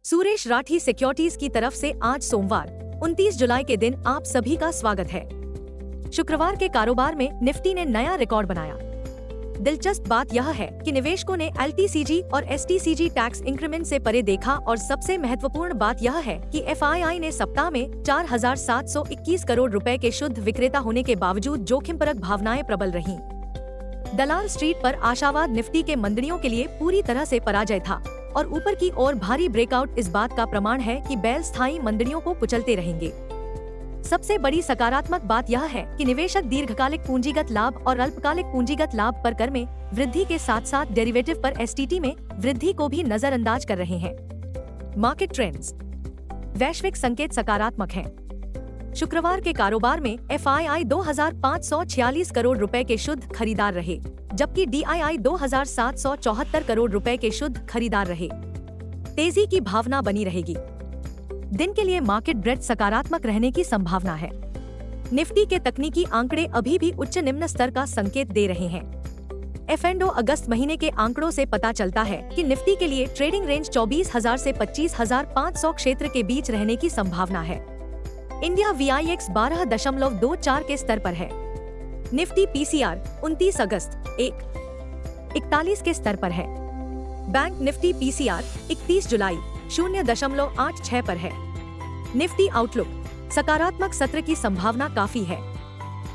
Suresh Rathi securities की तरफ से आज सोमवार 29 जुलाई के दिन आप सभी का स्वागत है। शुक्रवार के कारोबार में निफ्टी ने नया रिकॉर्ड बनाया। दिलचस्प बात यह है कि निवेशकों ने LTCG और STCG टैक्स इंक्रीमेंट से परे देखा और सबसे महत्वपूर्ण बात यह है कि FII ने सप्ताह में 4,721 करोड़ रुपए के शुद्ध विक्रेता होने के बावजूद जोखिमपरक भावनाएं प्रबल रहीं। दलाल स्ट्रीट पर आशावाद निफ्टी के मंदड़ियों के लिए पूरी तरह से पराजय था और ऊपर की ओर भारी ब्रेकआउट इस बात का प्रमाण है कि बैल स्थायी मंदड़ियों को कुचलते रहेंगे। सबसे बड़ी सकारात्मक बात यह है कि निवेशक दीर्घकालिक पूंजीगत लाभ और अल्पकालिक पूंजीगत लाभ पर कर में वृद्धि के साथ साथ डेरिवेटिव पर STT में वृद्धि को भी नजरअंदाज कर रहे हैं। Market trends. वैश्विक संकेत सकारात्मक हैं। शुक्रवार के कारोबार में FII 2,546 करोड़ रुपए के शुद्ध खरीदार रहे, जबकि DII 2,774 करोड़ रुपए के शुद्ध खरीदार रहे। तेजी की भावना बनी रहेगी। दिन के लिए मार्केट ब्रेड सकारात्मक रहने की संभावना है। निफ्टी के तकनीकी आंकड़े अभी भी उच्च निम्न स्तर का संकेत दे रहे हैं। F&O अगस्त महीने के आंकड़ों से पता चलता है कि निफ्टी के लिए ट्रेडिंग रेंज 24,000 से 25,500 क्षेत्र के बीच रहने की संभावना है। इंडिया VIX 12.24 के स्तर पर है। निफ्टी PCR 29 अगस्त 1.41 के स्तर पर है। बैंक निफ्टी PCR 31 जुलाई 0.86 पर है। निफ्टी आउटलुक सकारात्मक सत्र की संभावना काफी है।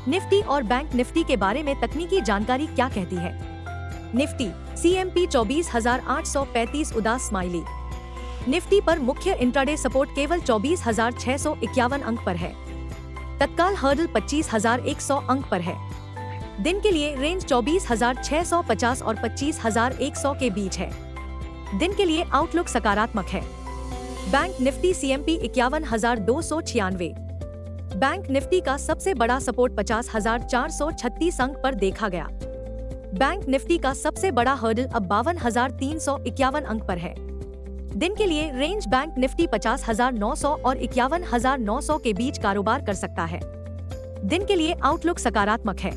निफ्टी और बैंक निफ्टी के बारे में तकनीकी जानकारी क्या कहती है? निफ्टी CMP 24,835 उदास स्माइली। निफ्टी पर मुख्य इंट्राडे सपोर्ट केवल 24,651 अंक पर है। तत्काल हर्डल 25,100 अंक पर है। दिन के लिए रेंज 24,650 और 25,100 के बीच है। दिन के लिए आउटलुक सकारात्मक है। Bank Nifty CMP 51,296। Bank Nifty का सबसे बड़ा सपोर्ट 50,436 अंक पर देखा गया। बैंक निफ्टी का सबसे बड़ा हर्डल अब 52,351 अंक पर है। दिन के लिए रेंज बैंक निफ्टी 50,900 और 51,900 के बीच कारोबार कर सकता है। दिन के लिए आउटलुक सकारात्मक है।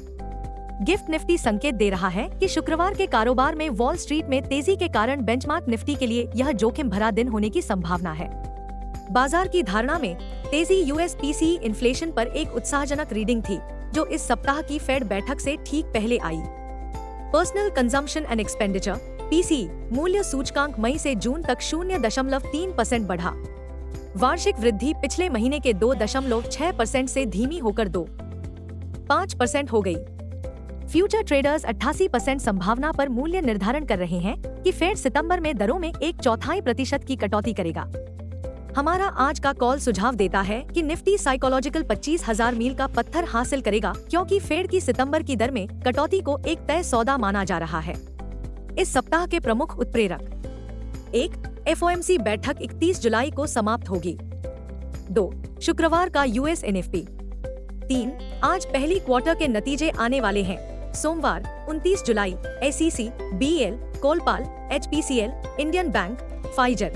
गिफ्ट निफ्टी संकेत दे रहा है कि शुक्रवार के कारोबार में वॉल स्ट्रीट में तेजी के कारण बेंचमार्क निफ्टी के लिए यह जोखिम भरा दिन होने की संभावना है। बाजार की धारणा में तेजी US PCE इन्फ्लेशन पर एक उत्साहजनक रीडिंग थी, जो इस सप्ताह की फेड बैठक से ठीक पहले आई। Personal consumption and expenditure PCE मूल्य सूचकांक मई से जून तक 0.3% बढ़ा। वार्षिक वृद्धि पिछले महीने के 2.6% से धीमी होकर 2.5% हो गई। फ्यूचर ट्रेडर्स 88% संभावना पर मूल्य निर्धारण कर रहे हैं कि फेड सितंबर में दरों में 1/4% की कटौती करेगा। हमारा आज का कॉल सुझाव देता है कि निफ्टी साइकोलॉजिकल 25,000 मील का पत्थर हासिल करेगा, क्योंकि फेड की सितंबर की दर में कटौती को एक तय सौदा माना जा रहा है। इस सप्ताह के प्रमुख उत्प्रेरक: 1. FOMC बैठक 31 जुलाई को समाप्त होगी। 2. शुक्रवार का US NFP। 3. आज पहली क्वार्टर के नतीजे आने वाले हैं। सोमवार 29 जुलाई SEC, BEL, Colpal, HPCL, Indian bank, Pfizer.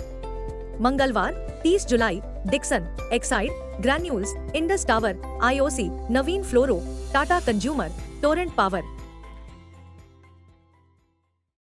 मंगलवार 30 जुलाई Dixon, Exide, Granules, Indus Tower, IOC, Navin fluoro, Tata consumer, Torrent power.